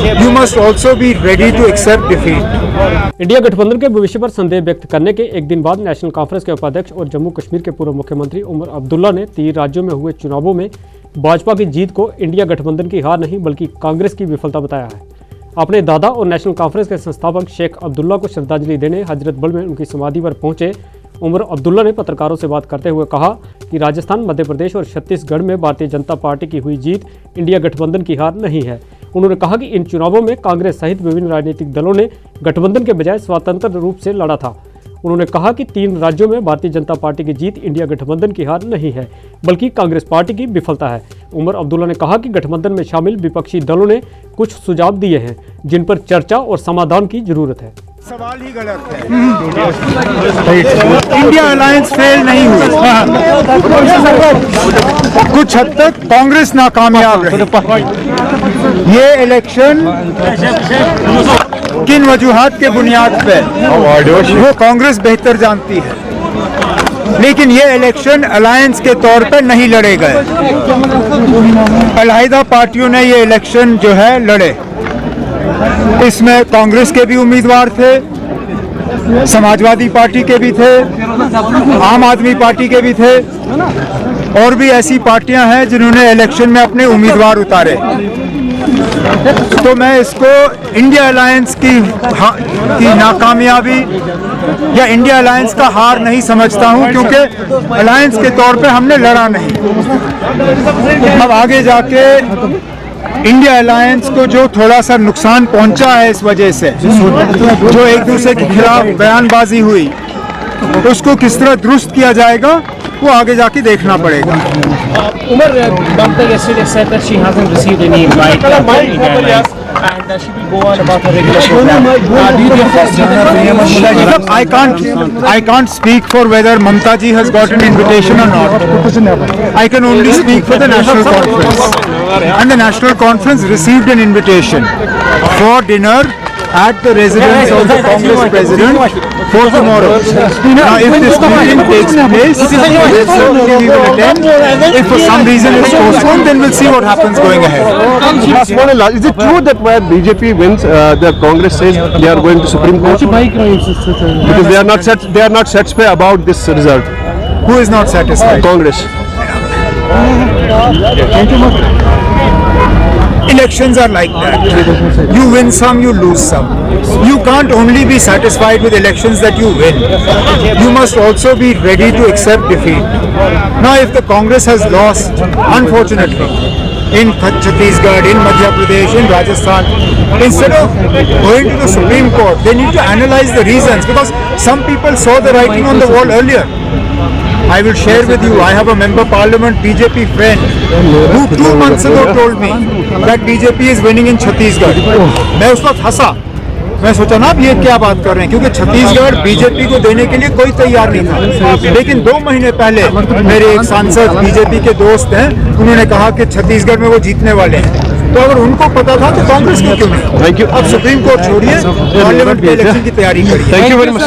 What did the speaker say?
You must also be ready to accept defeat. India गठबंधन के भविष्य पर संदेह व्यक्त करने के एक दिन बाद नेशनल कॉन्फ्रेंस के उपाध्यक्ष और जम्मू कश्मीर के पूर्व मुख्यमंत्री उमर अब्दुल्ला ने 3 राज्यों में हुए चुनावों में भाजपा की जीत को इंडिया गठबंधन की हार नहीं बल्कि कांग्रेस की विफलता बताया है। अपने दादा और नेशनल कॉन्फ्रेंस के संस्थापक शेख अब्दुल्ला को श्रद्धांजलि देने हजरत बल में उनकी समाधि पर पहुंचे उमर अब्दुल्ला ने पत्रकारों से बात करते हुए कहा कि राजस्थान, मध्य प्रदेश और छत्तीसगढ़ में भारतीय जनता पार्टी की हुई जीत इंडिया गठबंधन की हार नहीं है। उन्होंने कहा कि इन चुनावों में कांग्रेस सहित विभिन्न राजनीतिक दलों ने गठबंधन के बजाय स्वतंत्र रूप से लड़ा था। उन्होंने कहा कि 3 राज्यों में भारतीय जनता पार्टी की जीत इंडिया गठबंधन की हार नहीं है बल्कि कांग्रेस पार्टी की विफलता है। उमर अब्दुल्ला ने कहा कि गठबंधन में शामिल विपक्षी दलों ने कुछ सुझाव दिए हैं जिन पर चर्चा और समाधान की जरूरत है। सवाल ही गलत है। इंडिया अलायंस फेल नहीं हुई, कुछ हद तक कांग्रेस नाकामयाब रही। ये इलेक्शन किन वजूहात के बुनियाद पे वो कांग्रेस बेहतर जानती है, लेकिन ये इलेक्शन अलायंस के तौर पर नहीं लड़े गए। अलहदा पार्टियों ने ये इलेक्शन जो है लड़े। इसमें कांग्रेस के भी उम्मीदवार थे, समाजवादी पार्टी के भी थे, आम आदमी पार्टी के भी थे, और भी ऐसी पार्टियां हैं जिन्होंने इलेक्शन में अपने उम्मीदवार उतारे। तो मैं इसको इंडिया अलायंस की नाकामयाबी या इंडिया अलायंस का हार नहीं समझता हूं, क्योंकि अलायंस के तौर पे हमने लड़ा नहीं। अब आगे जाके इंडिया अलायंस को जो थोड़ा सा नुकसान पहुंचा है इस वजह से, जो एक दूसरे के खिलाफ बयानबाजी हुई, उसको किस तरह दुरुस्त किया जाएगा वो आगे जाके देखना पड़ेगा। Umar, Mamta yesterday said that she hasn't received any invite from India Airlines and she will go on about her regular program. I can't speak for whether Mamta ji has got an invitation or not. I can only speak for the National Conference. And the National Conference received an invitation for dinner at the residence of the Congress President for tomorrow. Now, if this meeting takes place, certainly we will attend. If for some reason it's postponed, then we'll see what happens going ahead. Is it true that where BJP wins, the Congress says they are going to Supreme Court? Because they are not satisfied about this result. Who is not satisfied? Congress. Elections are like that. You win some, you lose some. You can't only be satisfied with elections that you win. You must also be ready to accept defeat. Now, if the Congress has lost, unfortunately, in Chhattisgarh, in Madhya Pradesh, in Rajasthan, instead of going to the Supreme Court, they need to analyze the reasons, because some people saw the writing on the wall earlier. I will share with you, I have a member parliament BJP friend who 2 months ago told me that BJP is winning in Chhattisgarh. मैं उस वक्त हंसा, मैं सोचा ना अब ये क्या बात कर रहे हैं, क्योंकि छत्तीसगढ़ बीजेपी को देने के लिए कोई तैयार नहीं था। लेकिन 2 महीने पहले मेरे एक सांसद बीजेपी के दोस्त हैं, उन्होंने कहा कि छत्तीसगढ़ में वो जीतने वाले हैं। तो अगर उनको पता था तो कांग्रेस को क्यों नहीं? अब सुप्रीम कोर्ट छोड़िए, पार्लियामेंट के इलेक्शन की तैयारी करिए। Thank you very much.